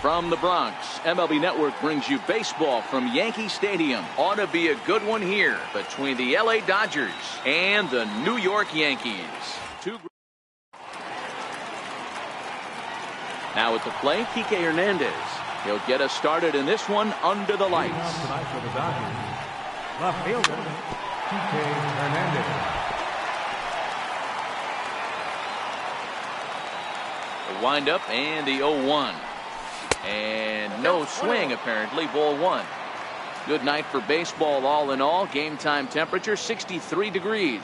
From the Bronx, MLB Network brings you baseball from Yankee Stadium. Ought to be a good one here between the LA Dodgers and the New York Yankees. Now at the plate, Kike Hernandez. He'll get us started in this one under the lights. Tonight for the Dodgers, left fielder, Kike Hernandez. The windup and the 0-1. And no swing, apparently. Ball one. Good night for baseball all in all. Game time temperature 63 degrees.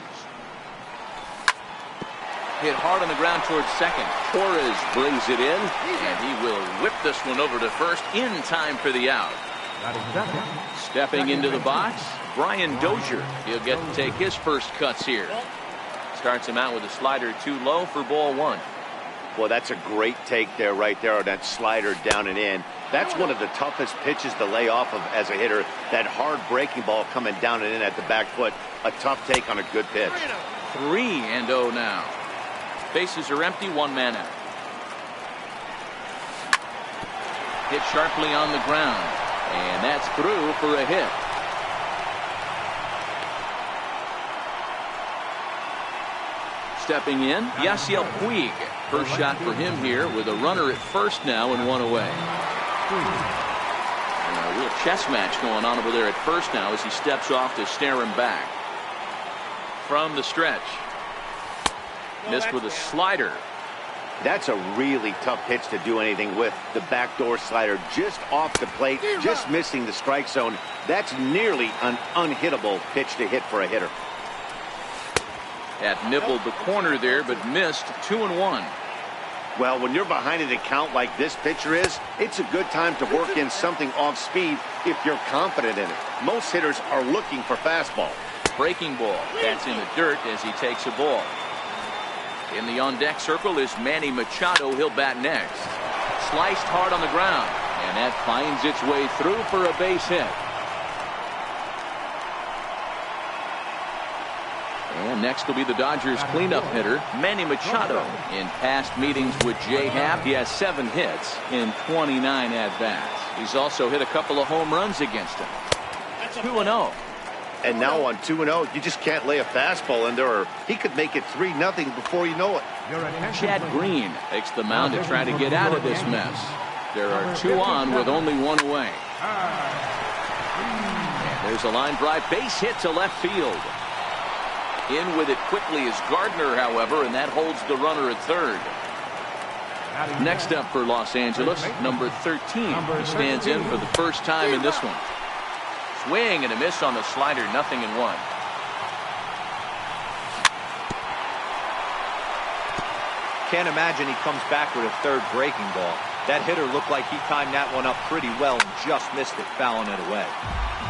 Hit hard on the ground towards second. Torres brings it in, and he will whip this one over to first in time for the out. Stepping into the box, Brian Dozier. He'll get to take his first cuts here. Starts him out with a slider too low for ball one. Well, that's a great take there, right there, on that slider down and in. That's one of the toughest pitches to lay off of as a hitter. That hard breaking ball coming down and in at the back foot. A tough take on a good pitch. 3-0 now. Bases are empty, one man out. Hit sharply on the ground, and that's through for a hit. Stepping in, Yasiel Puig. First shot for him here with a runner at first now and one away. And a real chess match going on over there at first now as he steps off to stare him back. From the stretch. Missed with a slider. That's a really tough pitch to do anything with. The backdoor slider just off the plate, just missing the strike zone. That's nearly an unhittable pitch to hit for a hitter. Had nibbled the corner there, but missed 2-1. Well, when you're behind an account like this pitcher is, it's a good time to work in something off speed if you're confident in it. Most hitters are looking for fastball. Breaking ball. That's in the dirt as he takes a ball. In the on-deck circle is Manny Machado. He'll bat next. Sliced hard on the ground, and that finds its way through for a base hit. And next will be the Dodgers cleanup hitter, Manny Machado. In past meetings with Jay Happ, he has 7 hits in 29 at-bats. He's also hit a couple of home runs against him. 2-0. And now on 2-0, you just can't lay a fastball in there, or he could make it 3-0 before you know it. Chad Green takes the mound to try to get out of this mess. There are 2 on with only 1 away. And there's a line drive base hit to left field. In with it quickly is Gardner, however, and that holds the runner at third. Next up for Los Angeles, number 13. He stands in for the first time in this one. Swing and a miss on the slider, 0-1. Can't imagine he comes back with a third breaking ball. That hitter looked like he timed that one up pretty well and just missed it, fouling it away.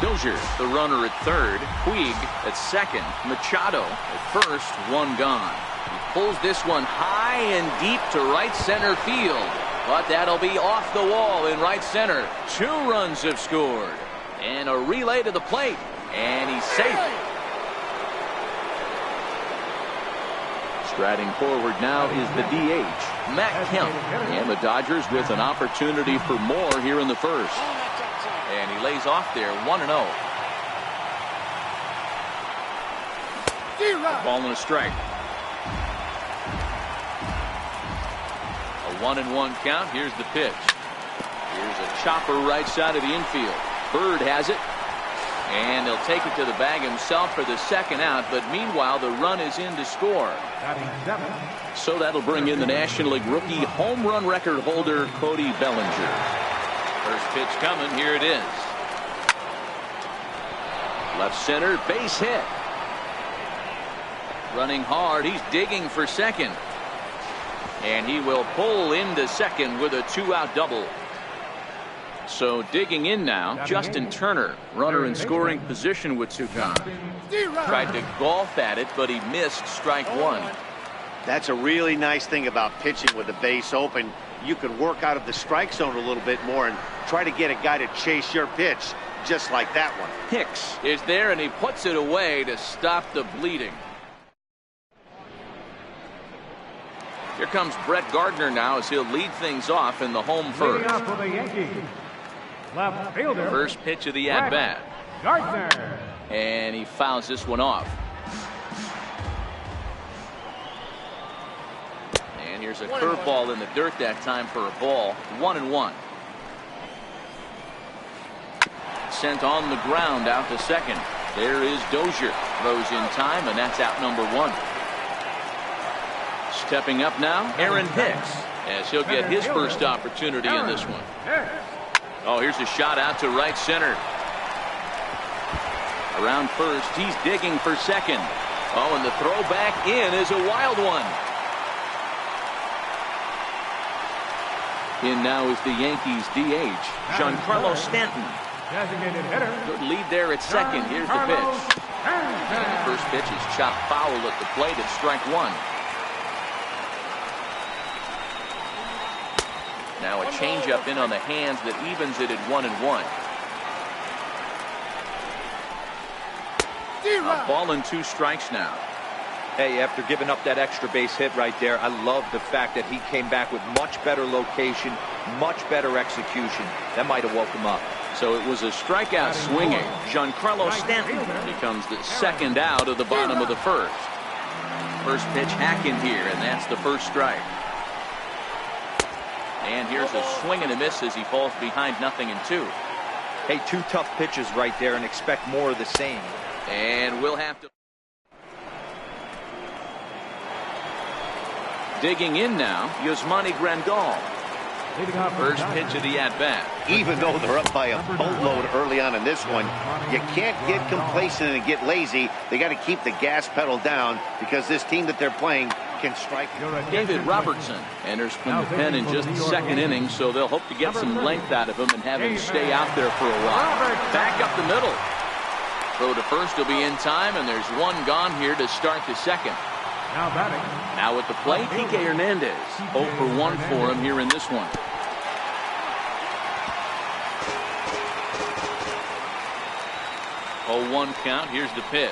Dozier, the runner at third. Puig at second. Machado at first, 1 gone. He pulls this one high and deep to right center field. But that'll be off the wall in right center. 2 runs have scored. And a relay to the plate. And he's safe. Striding forward now is the DH, Matt Kemp. And the Dodgers with an opportunity for more here in the first. And he lays off there, 1-0. Ball and a strike. A 1-1 count. Here's the pitch. Here's a chopper right side of the infield. Bird has it. And he'll take it to the bag himself for the second out. But meanwhile, the run is in to score. So that'll bring in the National League rookie home run record holder, Cody Bellinger. First pitch coming. Here it is. Left center, base hit. Running hard. He's digging for second. And he will pull into second with a 2-out double. So digging in now, Justin Turner, runner in scoring position with 2 gone. Tried to golf at it, but he missed strike 1. That's a really nice thing about pitching with the base open. You can work out of the strike zone a little bit more and try to get a guy to chase your pitch, just like that one. Hicks is there, and he puts it away to stop the bleeding. Here comes Brett Gardner now as he'll lead things off in the home Leading first. off for the Yankees, left fielder, First pitch of the at-bat. Gardner. And he fouls this one off. And here's a curveball in the dirt that time for a ball. 1-1. Sent on the ground out to second. There is Dozier. Throws in time, and that's out number 1. Stepping up now, Aaron Hicks, as he'll get his first opportunity in this one. Oh, here's a shot out to right center. Around first, he's digging for second. Oh, and the throw back in is a wild one. In now is the Yankees DH, Giancarlo Stanton. Designated hitter. Good lead there at second. Here's the pitch. And the first pitch is chopped foul at the plate at strike 1. Now a changeup in on the hands that evens it at 1-1. A ball and 2 strikes now. Hey, after giving up that extra base hit right there, I love the fact that he came back with much better location, much better execution. That might have woke him up. So it was a strikeout swinging. Giancarlo Stanton becomes the second out of the bottom of the first. First pitch hack in here, and that's the first strike. And here's a swing and a miss as he falls behind 0-2. Hey, 2 tough pitches right there, and expect more of the same. And we'll have to. Digging in now, Yasmani Grandal. First pitch of the at-bat. Even though they're up by a boatload early on in this one, you can't get complacent and get lazy. They got to keep the gas pedal down because this team that they're playing can strike. David Robertson enters from the pen in just the second inning, so they'll hope to get some length out of him and have him stay out there for a while. Back up the middle. Throw to first will be in time, and there's one gone here to start the second. Now batting. Now at the plate, Kike Hernandez. 0 for 1 for him here in this one. Oh, 1 count. Here's the pitch.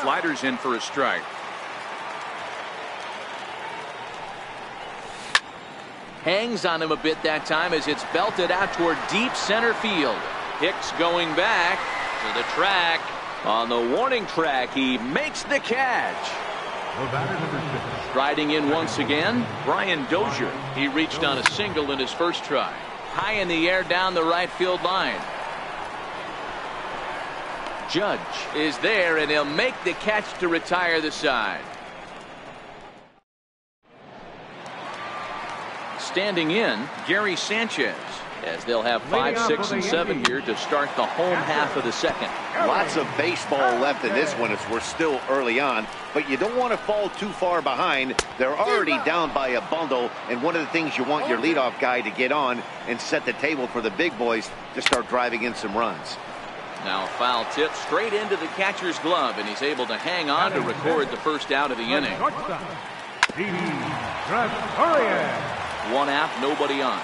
Sliders in for a strike. Hangs on him a bit that time as it's belted out toward deep center field. Hicks going back to the track. On the warning track, he makes the catch. Riding in once again, Brian Dozier. He reached on a single in his first try. High in the air down the right field line. Judge is there, and he'll make the catch to retire the side. Standing in, Gary Sanchez, as they'll have 5, 6, and 7 here to start the home half of the second. Lots of baseball left in this one as we're still early on, but you don't want to fall too far behind. They're already down by a bundle, and one of the things you want your leadoff guy to get on and set the table for the big boys to start driving in some runs. Now a foul tip straight into the catcher's glove, and he's able to hang on to record the first out of the inning. 1 out, nobody on.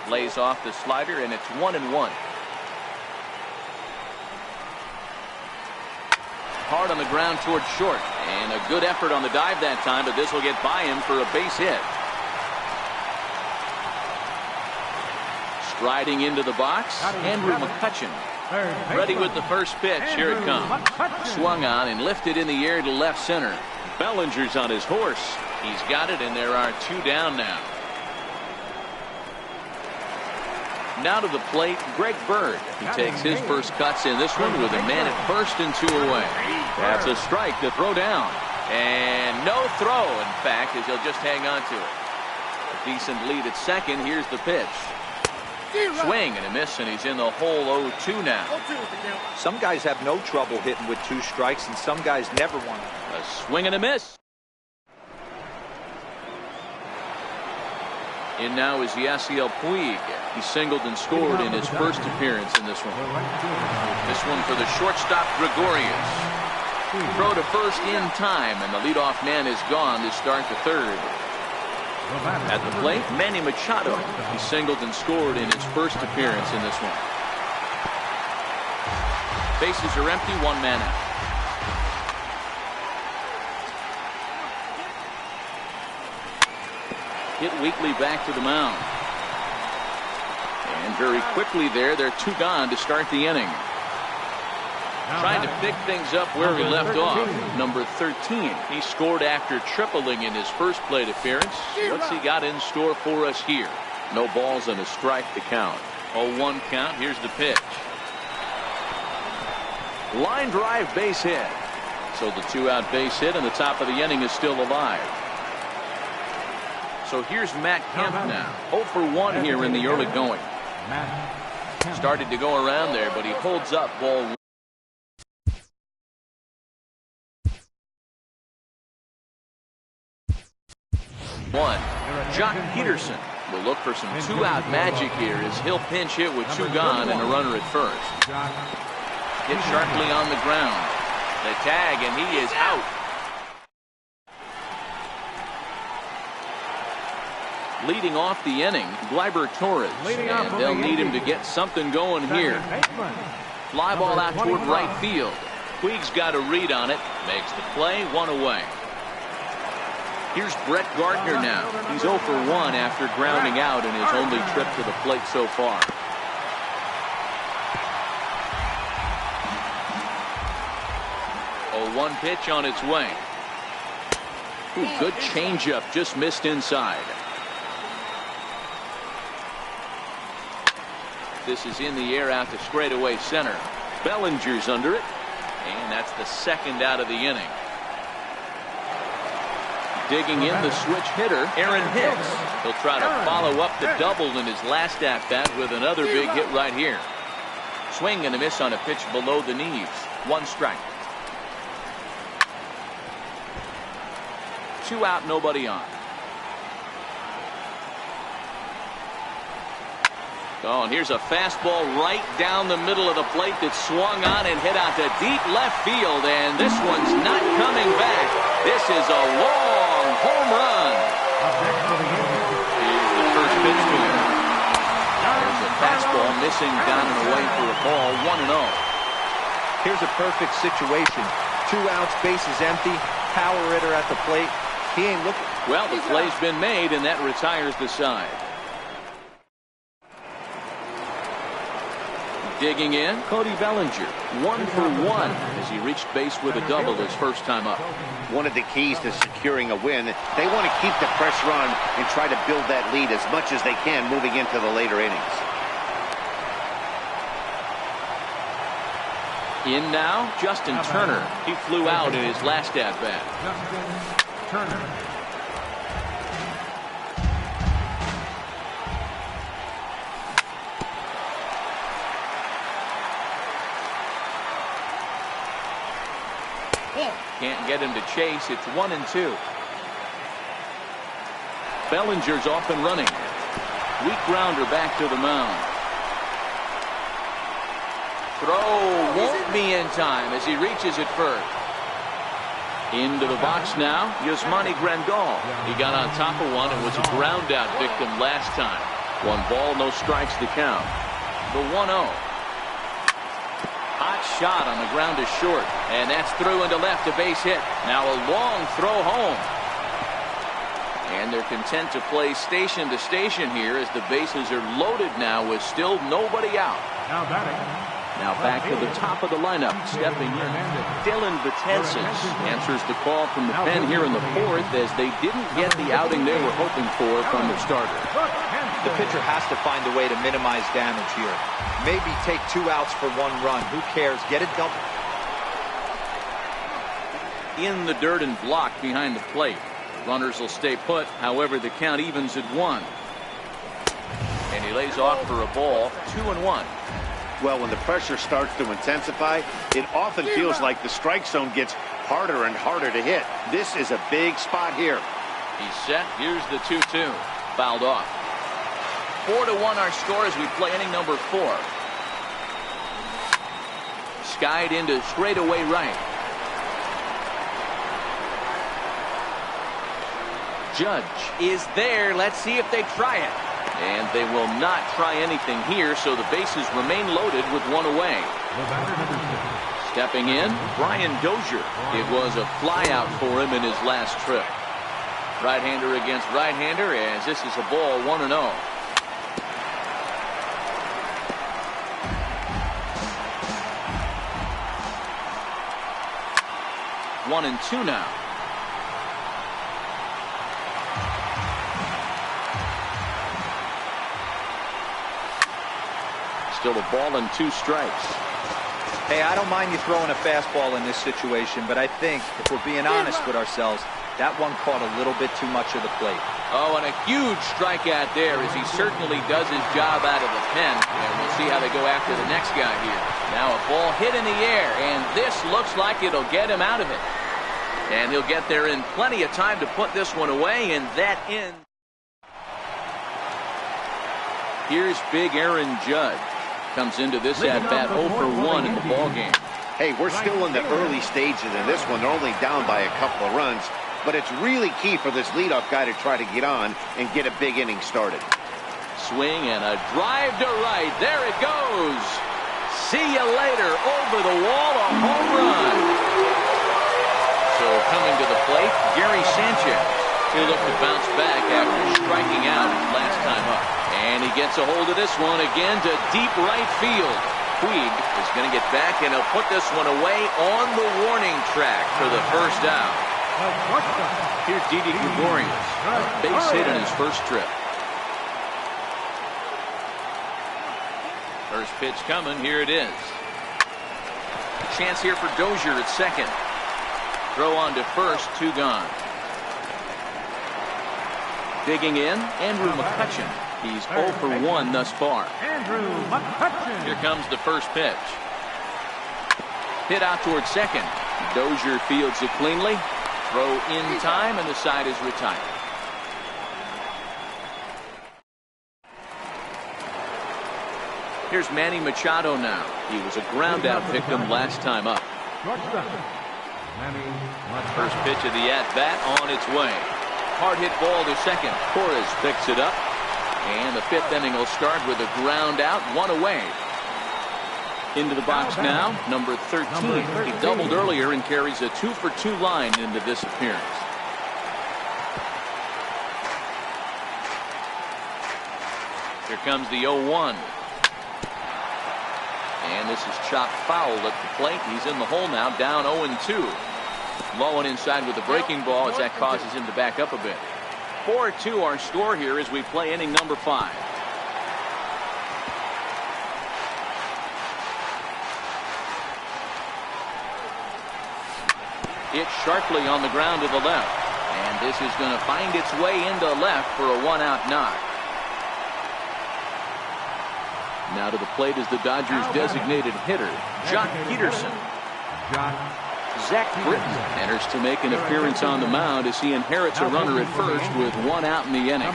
Lays off the slider, and it's 1-1. Hard on the ground towards short, and a good effort on the dive that time, but this will get by him for a base hit. Striding into the box, Andrew McCutchen. Ready with the first pitch. Here it comes. Swung on and lifted in the air to left center. Bellinger's on his horse. He's got it, and there are 2 down now. Now to the plate, Greg Bird. He takes his first cuts in this one with a man at first and 2 away. That's a strike to throw down. And no throw, in fact, as he'll just hang on to it. A decent lead at second. Here's the pitch. Swing and a miss, and he's in the hole 0-2 now. Some guys have no trouble hitting with 2 strikes, and some guys never want to. A swing and a miss. In now is Yasiel Puig. He singled and scored in his first appearance in this one. This one for the shortstop, Gregorius. Throw to first in time, and the leadoff man is gone to start the third. At the plate, Manny Machado. He singled and scored in his first appearance in this one. Bases are empty, 1 man out. hit weekly back to the mound. And very quickly there, they're 2 gone to start the inning. Trying to pick things up where he left off. Number 13. He scored after tripling in his first plate appearance. What's he got in store for us here? No balls and a strike to count. 0-1 count. Here's the pitch. Line drive, base hit. So the 2-out base hit and the top of the inning is still alive. So here's Matt Kemp now. 0 for 1 here in the early going. Started to go around there, but he holds up ball 1. Jock Peterson will look for some 2-out magic here as he'll pinch hit with 2 gone and a runner at first. Hit sharply on the ground. The tag, and he is out. Leading off the inning, Gleyber Torres, and they'll need him to get something going here. Fly ball out toward right field. Puig's got a read on it, makes the play, 1 away. Here's Brett Gardner now. He's 0 for 1 after grounding out in his only trip to the plate so far. A 1 pitch on its way. Ooh, good changeup, just missed inside. This is in the air out to straightaway center. Bellinger's under it, and that's the 2nd out of the inning. Digging in the switch hitter, Aaron Hicks. He'll try to follow up the double in his last at-bat with another big hit right here. Swing and a miss on a pitch below the knees. 1 strike. 2 out, nobody on. Oh, and here's a fastball right down the middle of the plate that swung on and hit out to deep left field, and this one's not coming back. This is a long home run. Here's the first pitch to him. There's a fastball missing down and away for a ball, 1-0. Here's a perfect situation. 2 outs, bases empty, power hitter at the plate. He ain't looking. Well, the play's been made, and that retires the side. Digging in, Cody Bellinger, 1 for 1 as he reached base with a double his first time up. One of the keys to securing a win, they want to keep the pressure on and try to build that lead as much as they can moving into the later innings. In now, Justin Turner. He flew out in his last at-bat. Justin Turner. Can't get him to chase. It's 1-2. Bellinger's off and running. Weak grounder back to the mound. Throw won't be in time as he reaches it first. Into the box now, Yasmani Grandal. He got on top of one and was a ground out victim last time. 1 ball, no strikes to count. The 1-0. Hot shot on the ground is short, and that's through into left, a base hit. Now a long throw home. And they're content to play station to station here as the bases are loaded now with still nobody out. Now batting. Now back to the top of the lineup, stepping in. Dylan Betances answers the call from the pen here in the 4th as they didn't get the outing they were hoping for from the starter. The pitcher has to find a way to minimize damage here. Maybe take 2 outs for 1 run. Who cares? Get it done. In the dirt and blocked behind the plate. Runners will stay put. However, the count evens at 1. And he lays off for a ball, 2-1. Well, when the pressure starts to intensify, it often feels like the strike zone gets harder and harder to hit. This is a big spot here. He's set. Here's the 2-2. Fouled off. 4-1 our score as we play inning number 4. Skied into straightaway right. Judge is there. Let's see if they try it. And they will not try anything here, so the bases remain loaded with 1 away. Stepping in, Brian Dozier. It was a fly out for him in his last trip. Right-hander against right-hander, as this is a ball 1-0. 1-2 now. Still a ball and 2 strikes. Hey, I don't mind you throwing a fastball in this situation, but I think if we're being honest with ourselves, that one caught a little bit too much of the plate. Oh, and a huge strikeout there, as he certainly does his job out of the pen. And we'll see how they go after the next guy here. Now a ball hit in the air, and this looks like it'll get him out of it. And he'll get there in plenty of time to put this one away, and that ends. Here's big Aaron Judge. Comes into this at-bat 0 for 1 in the ballgame. Hey, we're still in the early stages of this one. They're only down by a couple of runs. But it's really key for this leadoff guy to try to get on and get a big inning started. Swing and a drive to right. There it goes. See you later. Over the wall, a home run. So coming to the plate, Gary Sanchez. He'll look to bounce back after striking out last time up. And he gets a hold of this one again to deep right field. Puig is going to get back, and he'll put this one away on the warning track for the first out. Here's Didi Gregorius. Base hit in his first trip. First pitch coming. Here it is. A chance here for Dozier at second. Throw on to first. 2 gone. Digging in, Andrew McCutchen. He's 0 for 1 thus far. Andrew McCutchen. Here comes the first pitch. Hit out towards second. Dozier fields it cleanly. Throw in time, and the side is retired. Here's Manny Machado now. He was a ground-out victim last time up. First pitch of the at-bat on its way. Hard hit ball to second. Torres picks it up. And the 5th inning will start with a ground out, 1 away. Into the box now, number 13. He doubled earlier and carries a 2 for 2 line into this appearance. Here comes the 0-1. And this is chopped foul at the plate. He's in the hole now, down 0-2. Low and inside with the breaking ball, as that causes him to back up a bit. 4-2 our score here as we play inning number 5. Hit sharply on the ground to the left. And this is going to find its way into left for a 1-out knock. Now to the plate is the Dodgers' designated hitter, Jock Peterson. Zach Britton enters to make an appearance on the mound as he inherits a runner at first with 1 out in the inning.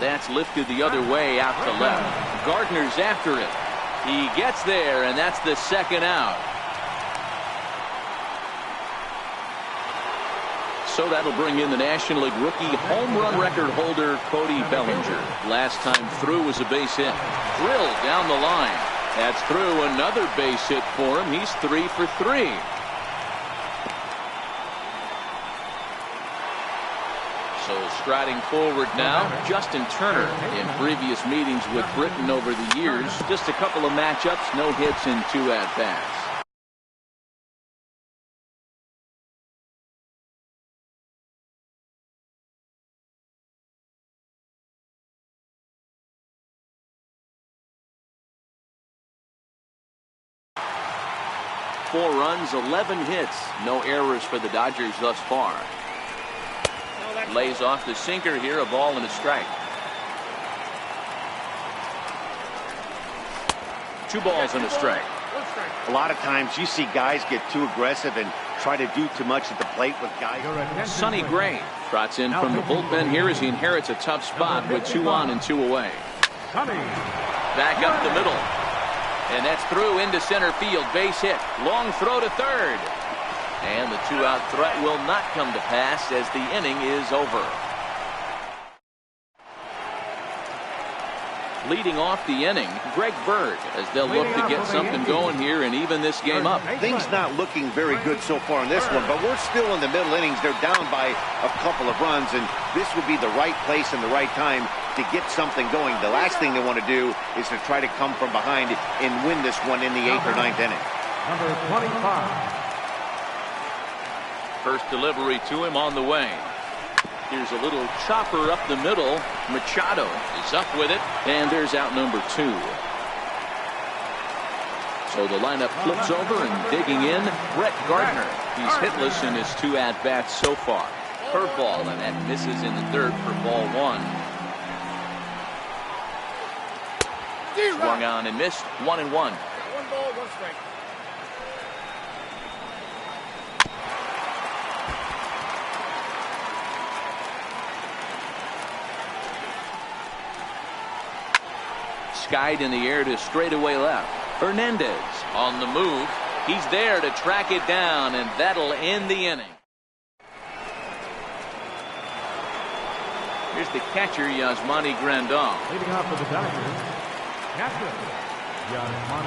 That's lifted the other way out to left. Gardner's after it. He gets there, and that's the 2nd out. So that'll bring in the National League rookie home run record holder Cody Bellinger. Last time through was a base hit. Drilled down the line. That's through, another base hit for him. He's 3 for 3. So striding forward now, Justin Turner. In previous meetings with Britton over the years, just a couple of matchups, no hits in 2 at-bats. Four runs, 11 hits. No errors for the Dodgers thus far. Lays off the sinker here, a ball and a strike. 2 balls and a strike. A lot of times you see guys get too aggressive and try to do too much at the plate with guys. Sonny Gray trots in from the bullpen here as he inherits a tough spot with 2 on and 2 away. Back up the middle. And that's through into center field. Base hit. Long throw to third. And the 2-out threat will not come to pass as the inning is over. leading off the inning, Greg Bird, as they'll look to get something going here and even this game up. Things not looking very good so far in this one, but we're still in the middle innings. They're down by a couple of runs, and this would be the right place and the right time to get something going. The last thing they want to do is to try to come from behind and win this one in the 8th or 9th inning. Number 25. First delivery to him on the way. Here's a little chopper up the middle. Machado is up with it, and there's out number 2. So the lineup flips over and digging in, Brett Gardner. He's hitless in his 2 at-bats so far. Curveball, and that misses in the dirt for ball 1. Swung on and missed, 1-1. 1 ball, 1 strike. Skied in the air to straightaway left. Hernandez on the move. He's there to track it down, and that'll end the inning. Here's the catcher, Yasmani Grandal. Leading off for the Dodgers, catcher.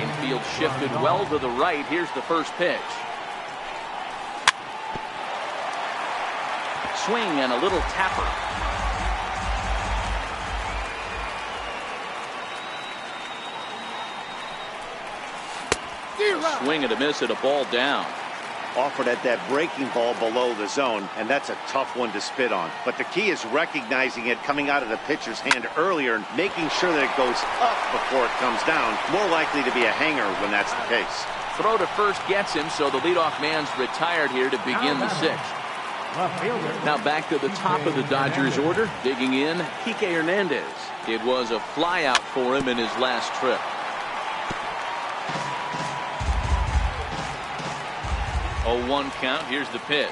Infield shifted well to the right. Here's the first pitch. Swing and a little tapper. Swing and a miss at a ball down. Offered at that breaking ball below the zone, and that's a tough one to spit on. But the key is recognizing it coming out of the pitcher's hand earlier and making sure that it goes up before it comes down. More likely to be a hanger when that's the case. Throw to first gets him, so the leadoff man's retired here to begin the 6th. Now back to the top of the Dodgers order. Digging in, Kike Hernandez. It was a flyout for him in his last trip. Oh, 1 count. Here's the pitch.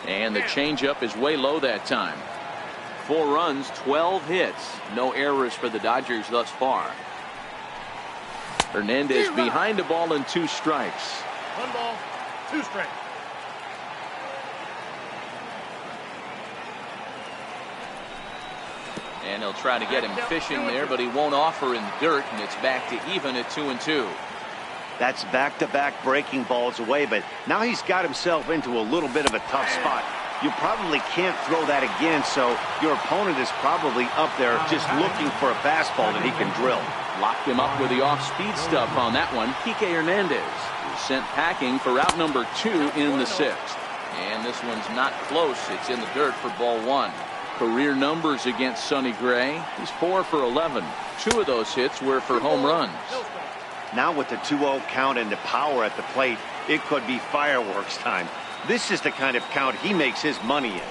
And the changeup is way low that time. 4 runs, 12 hits. No errors for the Dodgers thus far. Hernandez behind the ball and 2 strikes. 1 ball, 2 strikes. And he'll try to get him fishing there, but he won't offer in the dirt, and it's back to even at 2-2. That's back-to-back breaking balls away, but now he's got himself into a little bit of a tough spot. You probably can't throw that again, so your opponent is probably up there just looking for a fastball that he can drill. Locked him up with the off-speed stuff on that one. Kike Hernandez is sent packing for out number 2 in the 6th. And this one's not close. It's in the dirt for ball 1. Career numbers against Sonny Gray. He's 4 for 11. 2 of those hits were for home runs. Now with the 2-0 count and the power at the plate, it could be fireworks time. This is the kind of count he makes his money in.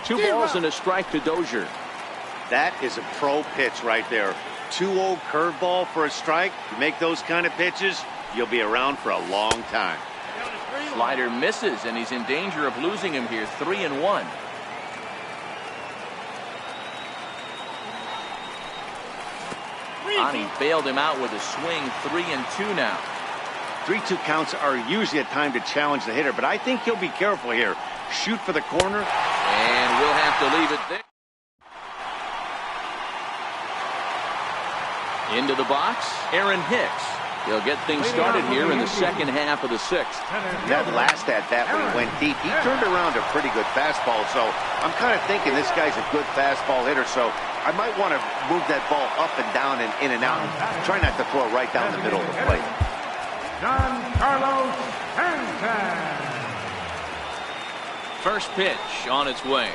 2 balls and a strike to Dozier. That is a pro pitch right there. 2-0 curveball for a strike. You make those kind of pitches, you'll be around for a long time. Slider misses, and he's in danger of losing him here. 3-1. Ani bailed him out with a swing. 3-2 now. 3-2 counts are usually a time to challenge the hitter, but I think he'll be careful here. Shoot for the corner. And we'll have to leave it there. Into the box, Aaron Hicks. He'll get things started here in the second half of the 6th. That last at-bat when he went deep, he turned around a pretty good fastball, so I'm kind of thinking this guy's a good fastball hitter, so I might want to move that ball up and down and in and out. Try not to throw it right down the middle of the plate. Carlos Sanchez. First pitch on its way.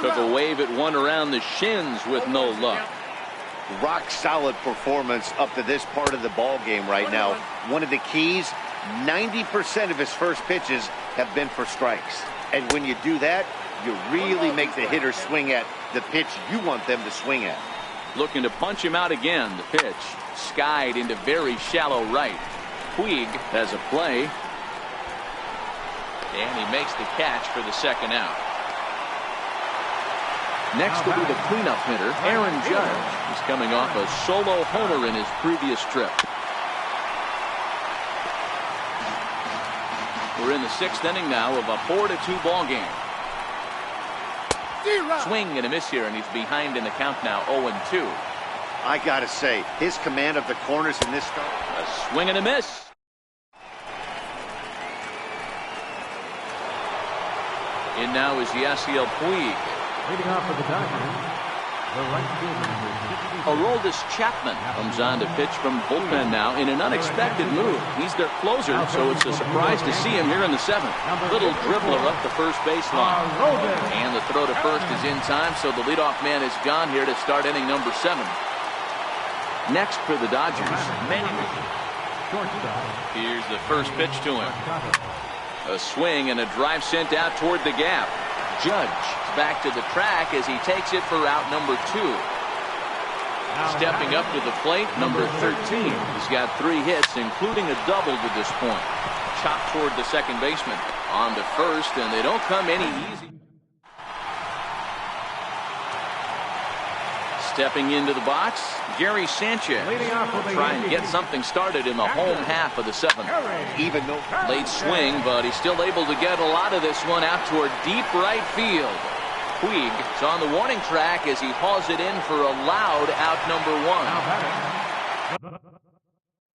Took a wave at one around the shins with no luck. Rock solid performance up to this part of the ball game right now. One of the keys, 90% of his first pitches have been for strikes. And when you do that, you really make the hitter swing at the pitch you want them to swing at. Looking to punch him out again. The pitch skied into very shallow right. Puig has a play. And he makes the catch for the second out. Next will be the cleanup hitter, Aaron Judge. He's coming off a solo homer in his previous trip. We're in the 6th inning now of a 4-2 ball game. Swing and a miss here, and he's behind in the count now, 0-2. I gotta say, his command of the corners in this start. A swing and a miss. In now is Yasiel Puig. Leading off for the Dodgers, the right fielder. Aroldis Chapman comes on to pitch from bullpen now in an unexpected move. He's their closer, so it's a surprise to see him here in the 7th. Little dribbler up the first baseline. And the throw to first is in time, so the leadoff man is gone here to start inning number 7. Next for the Dodgers, here's the first pitch to him. A swing and a drive sent out toward the gap. Judge back to the track as he takes it for out number 2. Stepping up to the plate, number 13. He's got 3 hits, including a double to this point. Chopped toward the second baseman. On to first, and they don't come any easy. Stepping into the box, Gary Sanchez. Try and get something started in the home half of the 7th. Even though Late swing, but he's still able to get a lot of this one out toward deep right field. Puig is on the warning track as he hauls it in for a loud out number 1.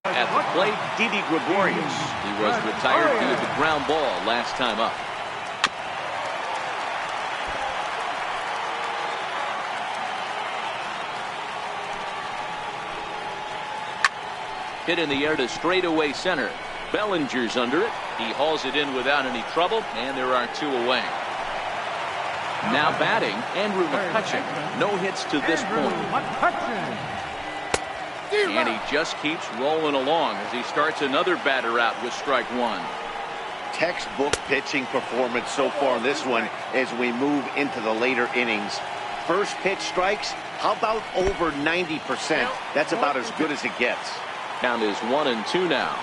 At the plate, Didi Gregorius. He was retired due to the ground ball last time up. Hit in the air to straightaway center. Bellinger's under it. He hauls it in without any trouble, and there are 2 away. Now batting, Andrew McCutchen. No hits to this point. And he just keeps rolling along as he starts another batter out with strike 1. textbook pitching performance so far in this one as we move into the later innings. First pitch strikes, how about over 90%? That's about as good as it gets. Count is 1-2 now.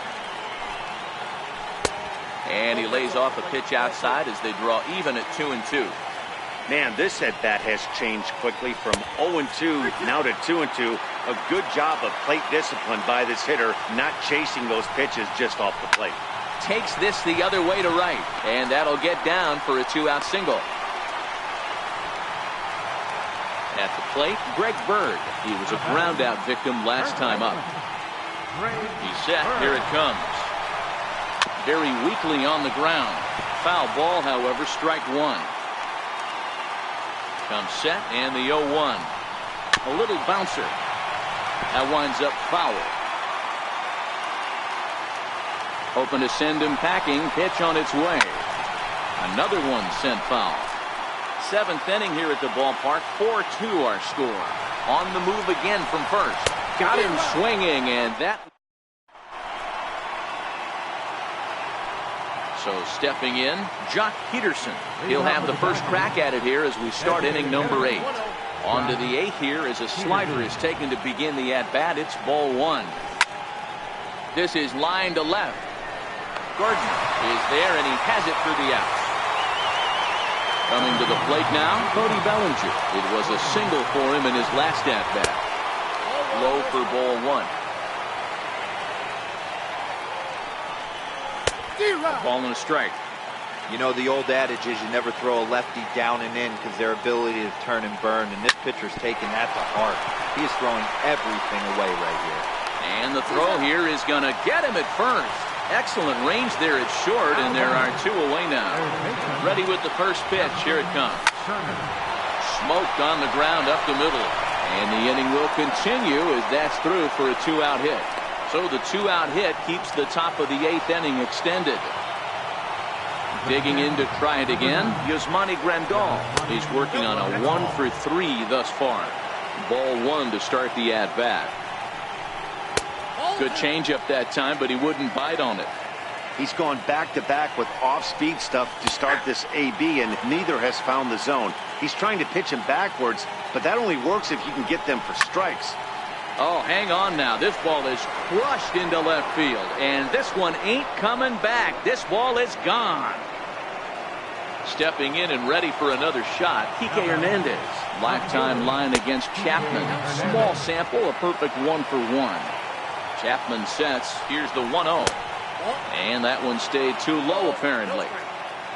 And he lays off a pitch outside as they draw even at 2-2. Man, this at-bat has changed quickly from 0-2 now to 2-2. A good job of plate discipline by this hitter, not chasing those pitches just off the plate. Takes this the other way to right, and that'll get down for a 2-out single. At the plate, Greg Bird. He was a ground-out victim last time up. He's set. Here it comes. Very weakly on the ground. Foul ball, however, strike 1. Comes set, and the 0-1. A little bouncer. That winds up foul. Hoping to send him packing. Pitch on its way. Another one sent foul. 7th inning here at the ballpark. 4-2 our score. On the move again from first. Got him swinging, and that... So stepping in, Jock Peterson. He'll have the first crack at it here as we start inning number 8. On to the 8th here as a slider is taken to begin the at-bat. It's ball 1. This is line to left. Gardner is there, and he has it for the out. Coming to the plate now, Cody Bellinger. It was a single for him in his last at-bat. Low for ball 1. Ball and a strike. You know, the old adage is you never throw a lefty down and in because their ability to turn and burn, and this pitcher's taking that to heart. He is throwing everything away right here. And the throw here is going to get him at first. Excellent range there at short, and there are 2 away now. Ready with the first pitch. Here it comes. Smoked on the ground up the middle. And the inning will continue as that's through for a 2-out hit. So the 2-out hit keeps the top of the 8th inning extended. Digging in to try it again, Yasmani Grandal. He's working on a 1-for-3 thus far. Ball 1 to start the at-bat. Good changeup that time, but he wouldn't bite on it. He's gone back-to-back with off-speed stuff to start this AB, and neither has found the zone. He's trying to pitch him backwards, but that only works if you can get them for strikes. Oh, hang on now. This ball is crushed into left field, and this one ain't coming back. This ball is gone. Stepping in and ready for another shot, Kike Hernandez. Lifetime line against Chapman. Small sample, a perfect 1-for-1. Chapman sets. Here's the 1-0. And that one stayed too low, apparently.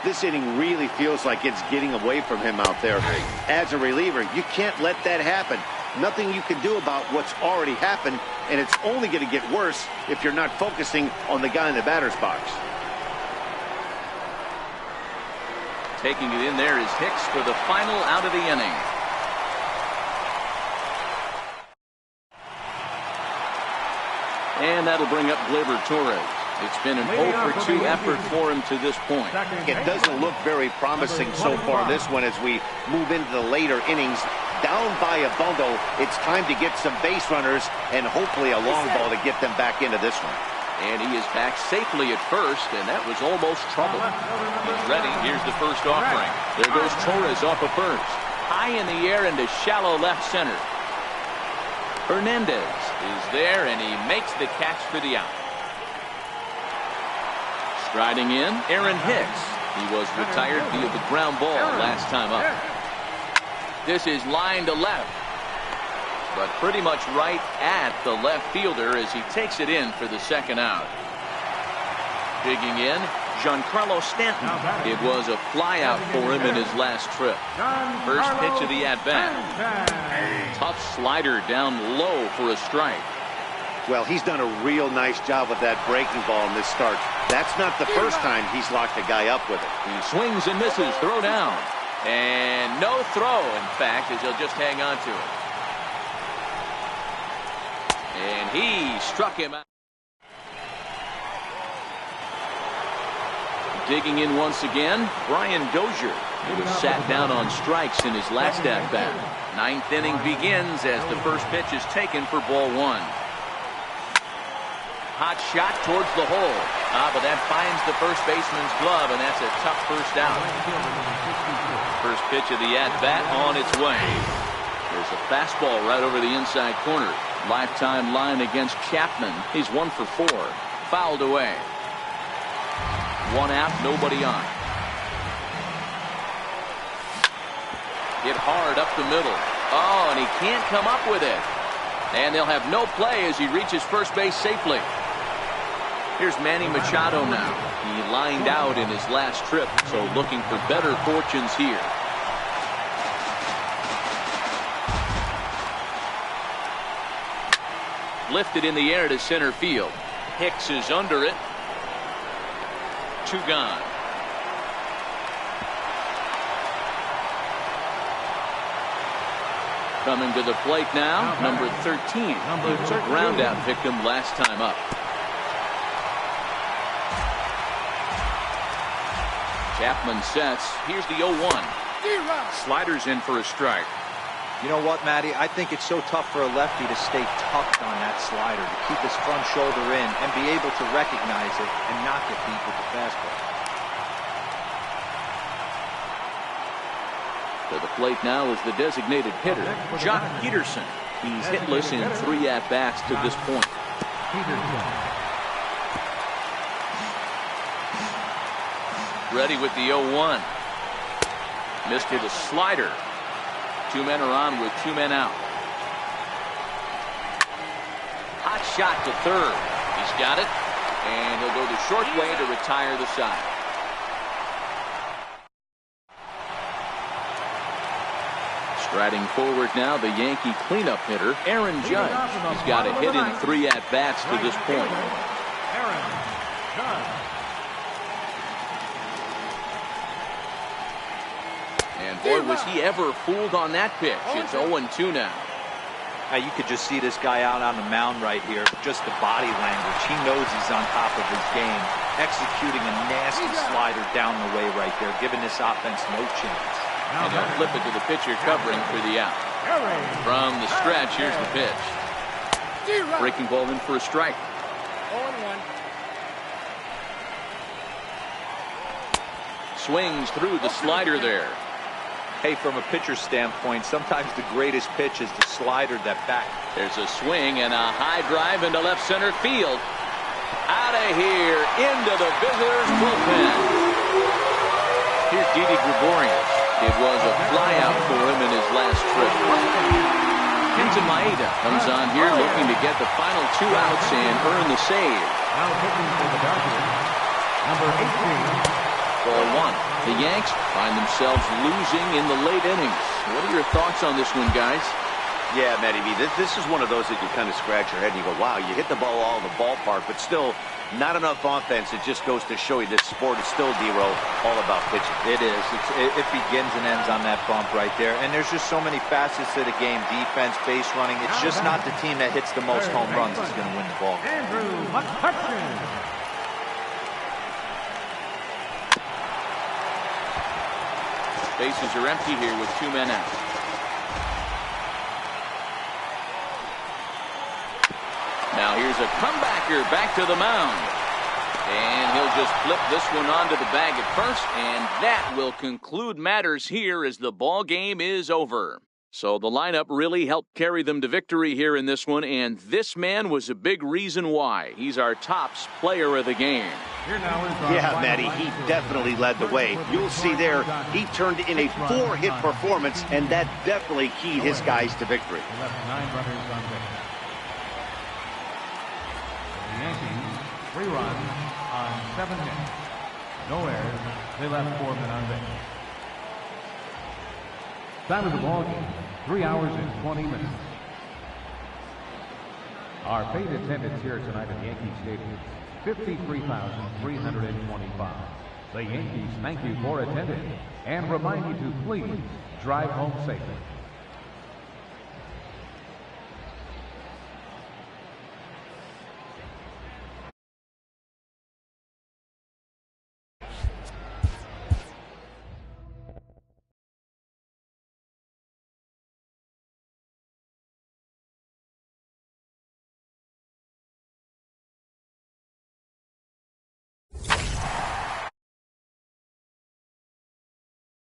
This inning really feels like it's getting away from him out there. As a reliever, you can't let that happen. Nothing you can do about what's already happened, and it's only going to get worse if you're not focusing on the guy in the batter's box. Taking it in there is Hicks for the final out of the inning. And that'll bring up Gleyber Torres. It's been an 0-for-2 effort for him to this point. It doesn't look very promising so far this one as we move into the later innings. Down by a bundle, it's time to get some base runners and hopefully a long ball to get them back into this one. And he is back safely at first, and that was almost trouble. He's ready. Here's the first offering. There goes Torres off of first. High in the air into shallow left center. Hernandez is there, and he makes the catch for the out. Striding in, Aaron Hicks. He was retired via the ground ball last time up. This is line to left, but pretty much right at the left fielder as he takes it in for the second out. Digging in, Giancarlo Stanton. It was a fly out for him in his last trip. First pitch of the at-bat. Tough slider down low for a strike. Well, he's done a real nice job with that breaking ball in this start. That's not the first time he's locked a guy up with it. He swings and misses. Throw down. And no throw, in fact, as he'll just hang on to it. And he struck him out. Digging in once again, Brian Dozier. He was sat down on strikes in his last at-bat. Ninth inning begins as the first pitch is taken for ball one. Hot shot towards the hole. But that finds the first baseman's glove, and that's a tough first out. First pitch of the at-bat on its way. There's a fastball right over the inside corner. Lifetime line against Chapman. He's 1 for 4. Fouled away. One out, nobody on. Hit hard up the middle. Oh, and he can't come up with it. And they'll have no play as he reaches first base safely. Here's Manny Machado now. He lined out in his last trip, so looking for better fortunes here. Lifted in the air to center field. Hicks is under it. 2 gone. Coming to the plate now, number 13. He was a ground out victim last time up. Chapman sets. Here's the 0-1. Sliders in for a strike. You know what, Matty? I think it's so tough for a lefty to stay tucked on that slider, to keep his front shoulder in and be able to recognize it and not get beat with the fastball. To the plate now is the designated hitter, Jock Peterson. He's hitless in 3 at-bats to this point. Ready with the 0-1. Missed with a slider. 2 men are on with 2 men out. Hot shot to third. He's got it. And he'll go the short way to retire the side. Striding forward now, the Yankee cleanup hitter, Aaron Judge. He's got a hit in 3 at-bats to this point. Aaron Judge. And boy, was he ever fooled on that pitch. It's 0-2 now. You could just see this guy out on the mound right here. Just the body language. He knows he's on top of his game. Executing a nasty slider down the way right there, giving this offense no chance. And he'll flip it to the pitcher covering for the out. From the stretch, here's the pitch. Breaking ball in for a strike. 0-1. Swings through the slider there. Hey, from a pitcher's standpoint, sometimes the greatest pitch is the slider that back. There's a swing and a high drive into left center field. Out of here, into the visitors' bullpen. Here's Didi Gregorius. It was a flyout for him in his last trip. Kenton Maeda comes on here looking to get the final 2 outs and earn the save. Now pitching for the Dodgers, number 18. Ball one. The Yanks find themselves losing in the late innings. What are your thoughts on this one, guys? Yeah, Matty B, this is one of those that you kind of scratch your head and you go, wow, you hit the ball all in the ballpark, but still not enough offense. It just goes to show you this sport is still, D-Row, all about pitching. It is. It begins and ends on that bump right there. And there's just so many facets to the game. Defense, base running. It's just not the team that hits the most home runs that's going to win the ball. Andrew McCutcheon. Bases are empty here with 2 men out. Now here's a comebacker back to the mound. And he'll just flip this one onto the bag at first, and that will conclude matters here as the ball game is over. So the lineup really helped carry them to victory here in this one, and this man was a big reason why. He's our tops player of the game. Yeah, Matty, he definitely led the way. You'll see there, he turned in a 4-hit performance, and that definitely keyed his guys to victory. He left 9 runners on base. The Yankees, 3 runs on 7 hits. No errors. They left 4 men on base. Time of the ball game, 3 hours and 20 minutes. Our paid attendance here tonight at Yankee Stadium, 53,325. The Yankees thank you for attending and remind you to please drive home safely.